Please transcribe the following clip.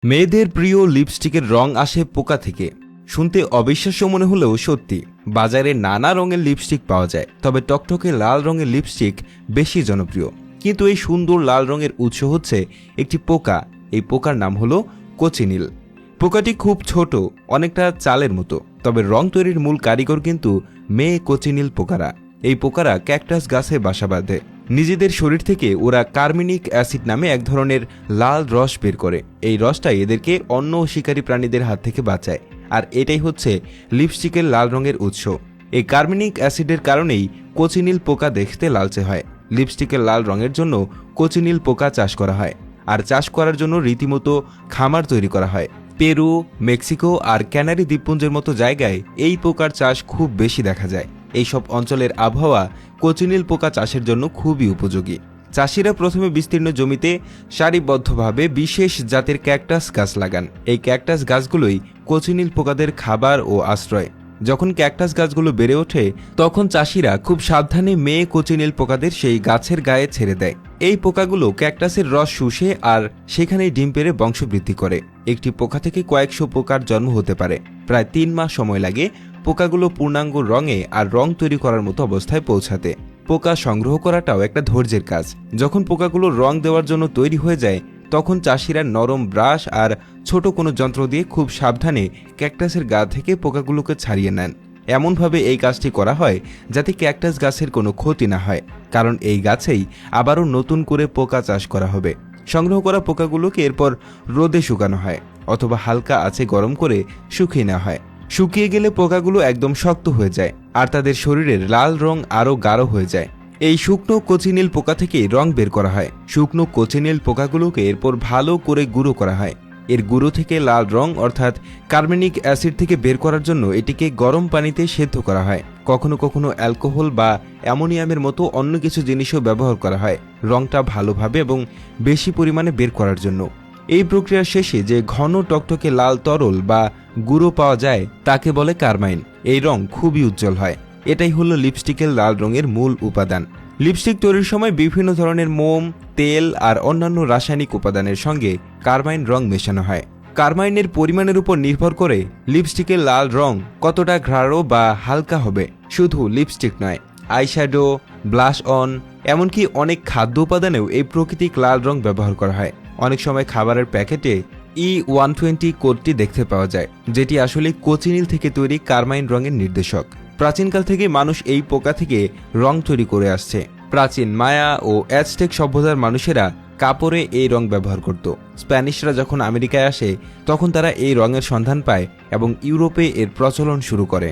মেয়েদের প্রিয় লিপস্টিকের রং আসে পোকা থেকে। শুনতে অবিশ্বাস্য মনে হলেও সত্যি, বাজারে নানা রঙের লিপস্টিক পাওয়া যায়, তবে টকটকে লাল রঙের লিপস্টিক বেশি জনপ্রিয়। কিন্তু এই সুন্দর লাল রঙের উৎস হচ্ছে একটি পোকা। এই পোকার নাম হলো কোচিনিল। পোকাটি খুব ছোট, অনেকটা চালের মতো, তবে রং তৈরির মূল কারিগর কিন্তু মেয়ে কোচিনিল পোকারা। এই পোকারা ক্যাকটাস গাছে বাসা বাঁধে। নিজেদের শরীর থেকে ওরা কার্মিনিক অ্যাসিড নামে এক ধরনের লাল রস বের করে। এই রসটাই এদেরকে অন্য শিকারী প্রাণীদের হাত থেকে বাঁচায়, আর এটাই হচ্ছে লিপস্টিকের লাল রঙের উৎস। এই কার্মিনিক অ্যাসিডের কারণেই কোচিনিল পোকা দেখতে লালচে হয়। লিপস্টিকের লাল রঙের জন্য কোচিনিল পোকা চাষ করা হয়, আর চাষ করার জন্য রীতিমতো খামার তৈরি করা হয়। পেরু, মেক্সিকো আর ক্যানারি দ্বীপপুঞ্জের মতো জায়গায় এই পোকার চাষ খুব বেশি দেখা যায়। এইসব অঞ্চলের আবহাওয়া কোচিনিল পোকা চাষের জন্য খুবই উপযোগী। চাষিরা প্রথমে বিস্তীর্ণ জমিতে সারিবদ্ধভাবে বিশেষ জাতের ক্যাকটাস গাছ লাগান। এই ক্যাকটাস গাছগুলোই কোচিনিল পোকাদের খাবার ও আশ্রয়। যখন ক্যাকটাস গাছগুলো বেড়ে ওঠে, তখন চাষিরা খুব সাবধানে মেয়ে কোচিনিল পোকাদের সেই গাছের গায়ে ছেড়ে দেয়। এই পোকাগুলো ক্যাকটাসের রস শুষে আর সেখানেই ডিম পেড়ে বংশবৃদ্ধি করে। একটি পোকা থেকে কয়েকশো পোকার জন্ম হতে পারে। প্রায় 3 মাস সময় লাগে পোকাগুলো পূর্ণাঙ্গ রঙে আর রং তৈরি করার মতো অবস্থায় পৌঁছাতে। পোকা সংগ্রহ করাটাও একটা ধৈর্যের কাজ। যখন পোকাগুলো রং দেওয়ার জন্য তৈরি হয়ে যায়, তখন চাষিরা নরম ব্রাশ আর ছোট কোনো যন্ত্র দিয়ে খুব সাবধানে ক্যাকটাসের গা থেকে পোকাগুলোকে ছাড়িয়ে নেন। এমনভাবে এই কাজটি করা হয় যাতে ক্যাকটাস গাছের কোনো ক্ষতি না হয়, কারণ এই গাছেই আবারও নতুন করে পোকা চাষ করা হবে। সংগ্রহ করা পোকাগুলোকে এরপর রোদে শুকানো হয়, অথবা হালকা আঁচে গরম করে শুকিয়ে নেওয়া হয়। শুকিয়ে গেলে পোকাগুলো একদম শক্ত হয়ে যায়, আর তাদের শরীরের লাল রং আরও গাঢ় হয়ে যায়। এই শুকনো কোচিনিল পোকা থেকে রং বের করা হয়। শুকনো কোচিনিল পোকাগুলোকে এরপর ভালো করে গুঁড়ো করা হয়। এর গুঁড়ো থেকে লাল রং অর্থাৎ কার্বনিক অ্যাসিড থেকে বের করার জন্য এটিকে গরম পানিতে সেদ্ধ করা হয়। কখনো কখনো অ্যালকোহল বা অ্যামোনিয়ামের মতো অন্য কিছু জিনিসও ব্যবহার করা হয় রংটা ভালোভাবে এবং বেশি পরিমাণে বের করার জন্য। এই প্রক্রিয়ার শেষে যে ঘন টকটকে লাল তরল বা গুঁড়ো পাওয়া যায় তাকে বলে কারমাইন। এই রং খুবই উজ্জ্বল হয়। এটাই হলো লিপস্টিকের লাল রঙের মূল উপাদান। লিপস্টিক তৈরির সময় বিভিন্ন ধরনের মোম, তেল আর অন্যান্য রাসায়নিক উপাদানের সঙ্গে কারমাইন রং মেশানো হয়। কারমাইনের পরিমাণের উপর নির্ভর করে লিপস্টিকের লাল রং কতটা গাঢ় বা হালকা হবে। শুধু লিপস্টিক নয়, আইশ্যাডো, ব্লাশ অন, এমনকি অনেক খাদ্য উপাদানেও এই প্রাকৃতিক লাল রং ব্যবহার করা হয়। অনেক সময় খাবারের প্যাকেটে E120 কোডটি দেখতে পাওয়া যায়, যেটি আসলে কোচিনিল থেকে তৈরি কারমাইন রঙের নির্দেশক। প্রাচীনকাল থেকে মানুষ এই পোকা থেকে রং তৈরি করে আসছে। প্রাচীন মায়া ও অ্যাজটেক সভ্যতার মানুষেরা কাপড়ে এই রং ব্যবহার করত। স্প্যানিশরা যখন আমেরিকায় আসে, তখন তারা এই রঙের সন্ধান পায় এবং ইউরোপে এর প্রচলন শুরু করে।